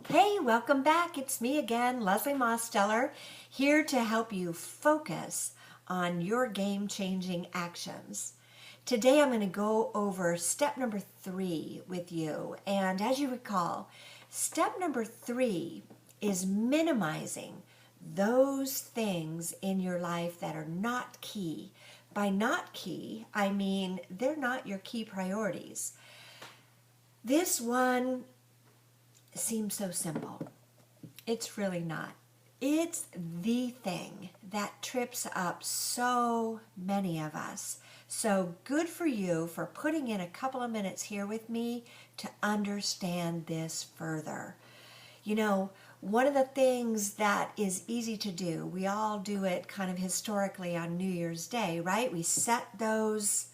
Hey, welcome back. It's me again, Leslie Mosteller, here to help you focus on your game-changing actions. Today I'm going to go over step number 3 with you. And as you recall, step number 3 is minimizing those things in your life that are not key. By not key, I mean they're not your key priorities. This one seems so simple. It's really not. It's the thing that trips up so many of us. So good for you for putting in a couple of minutes here with me to understand this further. You know, one of the things that is easy to do, we all do it kind of historically on New Year's Day, right? We set those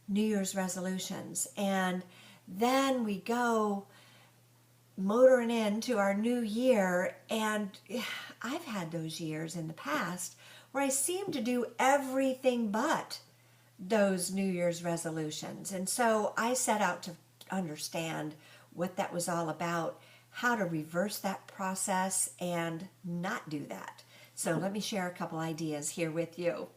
New Year's resolutions and then we go motoring into our new year, and I've had those years in the past where I seem to do everything but those New Year's resolutions. And so I set out to understand what that was all about, how to reverse that process and not do that. So let me share a couple ideas here with you.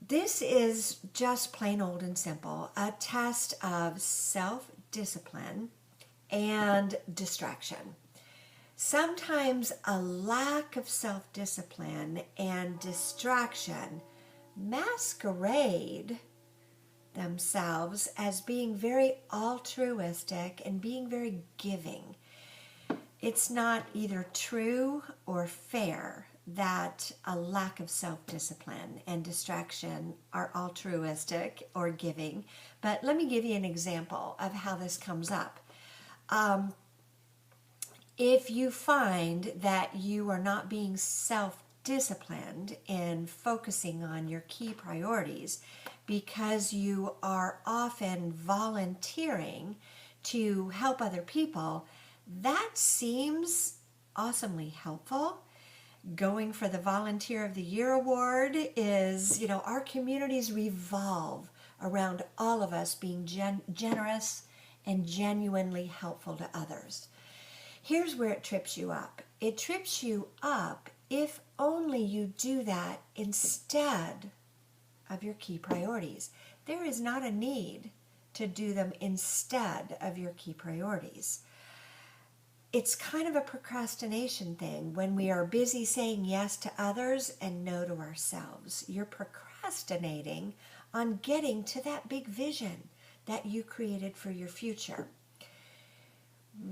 This is just plain old and simple, a test of self-discipline and distraction. Sometimes a lack of self-discipline and distraction masquerade themselves as being very altruistic and being very giving. It's not either true or fair that a lack of self-discipline and distraction are altruistic or giving, but let me give you an example of how this comes up. If you find that you are not being self-disciplined in focusing on your key priorities because you are often volunteering to help other people, that seems awesomely helpful. Going for the Volunteer of the Year award is, our communities revolve around all of us being generous and genuinely helpful to others. Here's where it trips you up. It trips you up if only you do that instead of your key priorities. There is not a need to do them instead of your key priorities. It's kind of a procrastination thing when we are busy saying yes to others and no to ourselves. You're procrastinating on getting to that big vision that you created for your future.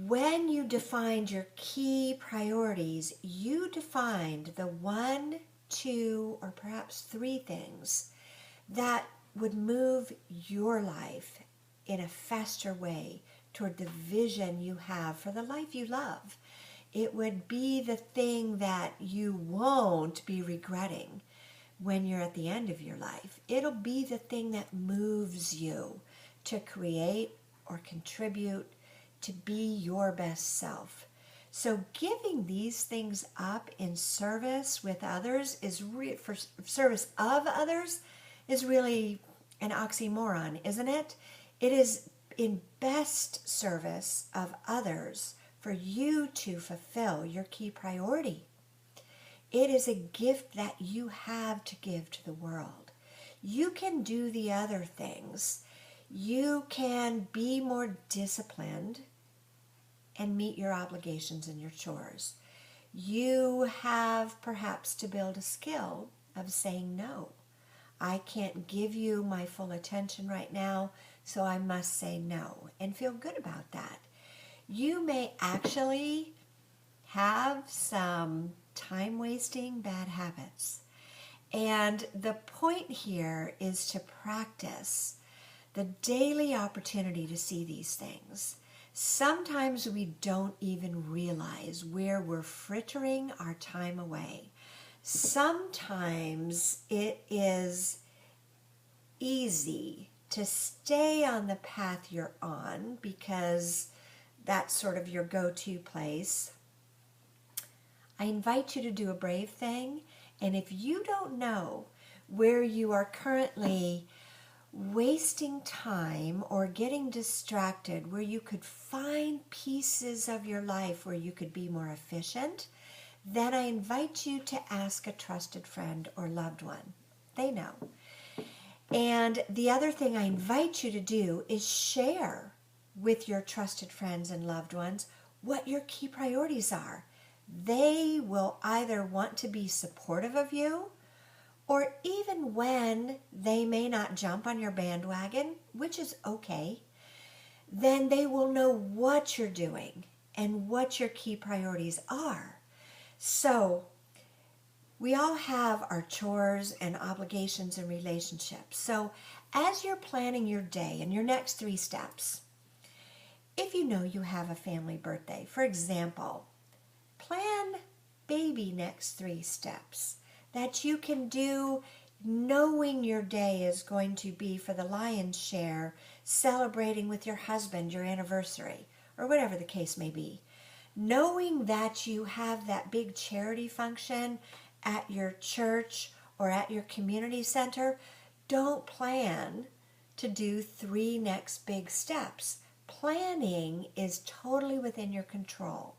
When you defined your key priorities, you defined the 1, 2, or perhaps 3 things that would move your life in a faster way toward the vision you have for the life you love. It would be the thing that you won't be regretting when you're at the end of your life. It'll be the thing that moves you to create or contribute to be your best self. So giving these things up in service with others for service of others is really an oxymoron, isn't it? It is in best service of others for you to fulfill your key priority. It is a gift that you have to give to the world. You can do the other things. You can be more disciplined and meet your obligations and your chores. You have perhaps to build a skill of saying no. I can't give you my full attention right now, so I must say no and feel good about that. You may actually have some time-wasting bad habits. And the point here is to practice the daily opportunity to see these things. Sometimes we don't even realize where we're frittering our time away. Sometimes it is easy to stay on the path you're on because that's sort of your go-to place. I invite you to do a brave thing, and if you don't know where you are currently wasting time or getting distracted where you could find pieces of your life where you could be more efficient, then I invite you to ask a trusted friend or loved one. They know. And the other thing I invite you to do is share with your trusted friends and loved ones what your key priorities are. They will either want to be supportive of you, or even when they may not jump on your bandwagon, which is okay, then they will know what you're doing and what your key priorities are. So we all have our chores and obligations and relationships. So as you're planning your day and your next 3 steps, if you know you have a family birthday, for example, plan baby next 3 steps that you can do knowing your day is going to be, for the lion's share, celebrating with your husband your anniversary, or whatever the case may be. Knowing that you have that big charity function at your church or at your community center, don't plan to do 3 next big steps. Planning is totally within your control.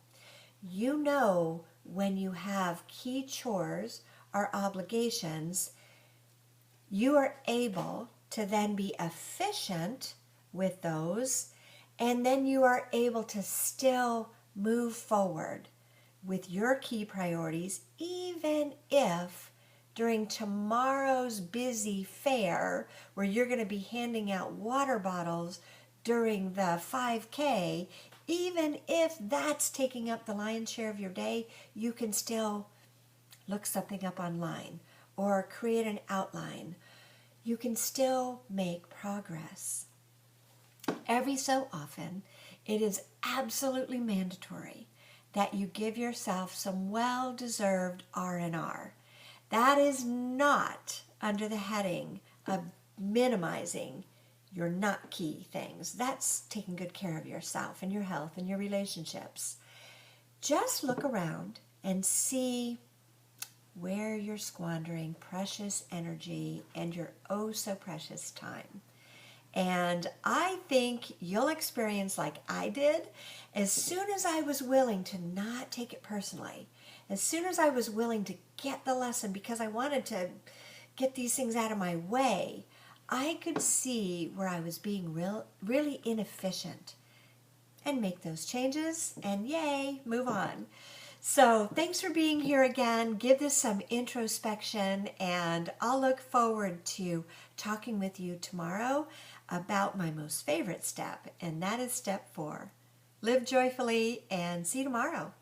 You know when you have key chores or obligations, you are able to then be efficient with those, and then you are able to still move forward with your key priorities, even if during tomorrow's busy fair, where you're going to be handing out water bottles during the 5K, even if that's taking up the lion's share of your day, you can still look something up online or create an outline. You can still make progress. Every so often, it is absolutely mandatory that you give yourself some well-deserved R&R. That is not under the heading of minimizing your not key things. That's taking good care of yourself and your health and your relationships. Just look around and see where you're squandering precious energy and your oh so precious time. And I think you'll experience, like I did, as soon as I was willing to not take it personally, as soon as I was willing to get the lesson because I wanted to get these things out of my way, I could see where I was being really inefficient and make those changes and yay, move on. So thanks for being here again. Give this some introspection, and I'll look forward to talking with you tomorrow about my most favorite step, and that is step 4. Live joyfully, and see you tomorrow.